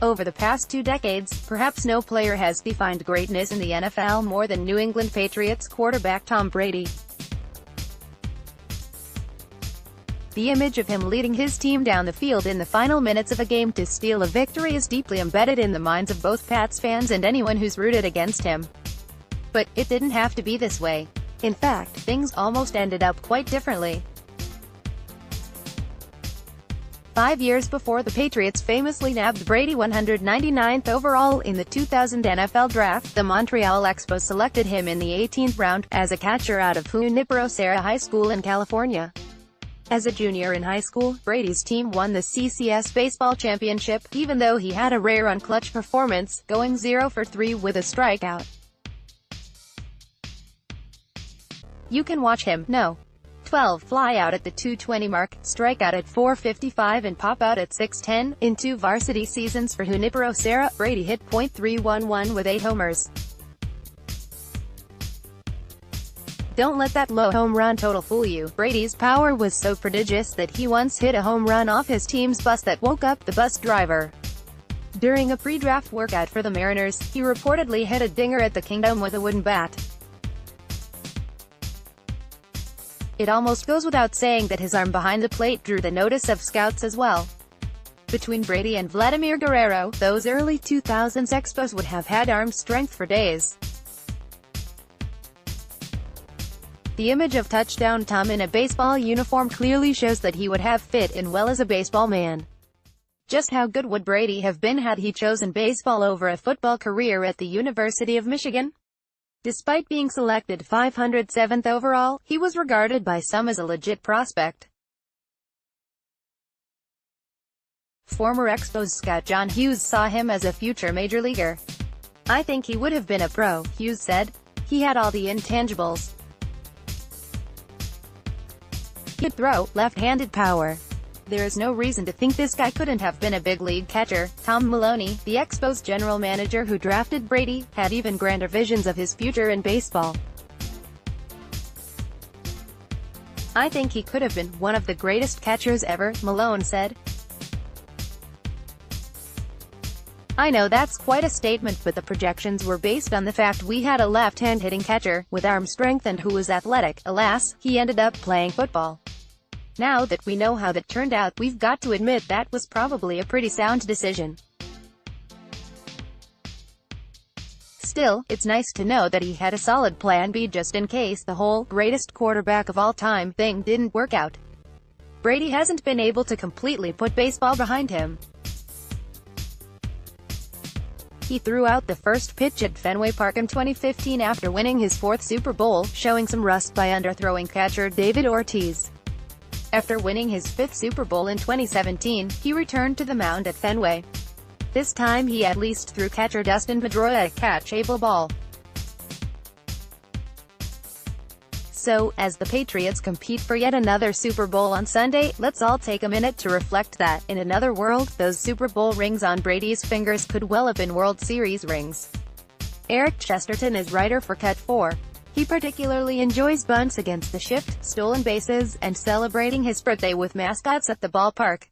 Over the past 2 decades, perhaps no player has defined greatness in the NFL more than New England Patriots quarterback Tom Brady. The image of him leading his team down the field in the final minutes of a game to steal a victory is deeply embedded in the minds of both Pats fans and anyone who's rooted against him. But it didn't have to be this way. In fact, things almost ended up quite differently. 5 years before the Patriots famously nabbed Brady 199th overall in the 2000 NFL Draft, the Montreal Expos selected him in the 18th round, as a catcher out of Junipero Serra High School in California. As a junior in high school, Brady's team won the CCS baseball championship, even though he had a rare unclutch performance, going 0 for 3 with a strikeout. You can watch him, no. 12 fly out at the 220 mark, strike out at 455 and pop out at 610. In 2 varsity seasons for Junipero Serra, Brady hit .311 with 8 homers. Don't let that low home run total fool you. Brady's power was so prodigious that he once hit a home run off his team's bus that woke up the bus driver. During a pre-draft workout for the Mariners, he reportedly hit a dinger at the Kingdom with a wooden bat. It almost goes without saying that his arm behind the plate drew the notice of scouts as well. Between Brady and Vladimir Guerrero, those early 2000s Expos would have had arm strength for days. The image of Touchdown Tom in a baseball uniform clearly shows that he would have fit in well as a baseball man. Just how good would Brady have been had he chosen baseball over a football career at the University of Michigan? Despite being selected 507th overall, he was regarded by some as a legit prospect. Former Expos scout John Hughes saw him as a future major leaguer. "I think he would have been a pro," Hughes said. "He had all the intangibles. He could throw, left-handed power. There is no reason to think this guy couldn't have been a big league catcher." Tom Maloney, the Expos general manager who drafted Brady, had even grander visions of his future in baseball. "I think he could have been one of the greatest catchers ever," Malone said. "I know that's quite a statement, but the projections were based on the fact we had a left-hand hitting catcher, with arm strength and who was athletic. Alas, he ended up playing football. Now that we know how that turned out, we've got to admit that was probably a pretty sound decision. Still, it's nice to know that he had a solid plan B just in case the whole greatest quarterback of all time thing didn't work out." Brady hasn't been able to completely put baseball behind him. He threw out the first pitch at Fenway Park in 2015 after winning his 4th Super Bowl, showing some rust by underthrowing catcher David Ortiz. After winning his 5th Super Bowl in 2017, he returned to the mound at Fenway. This time he at least threw catcher Dustin Pedroia a catchable ball. So, as the Patriots compete for yet another Super Bowl on Sunday, let's all take a minute to reflect that, in another world, those Super Bowl rings on Brady's fingers could well have been World Series rings. Eric Chesterton is writer for Cut 4. He particularly enjoys bunts against the shift, stolen bases, and celebrating his birthday with mascots at the ballpark.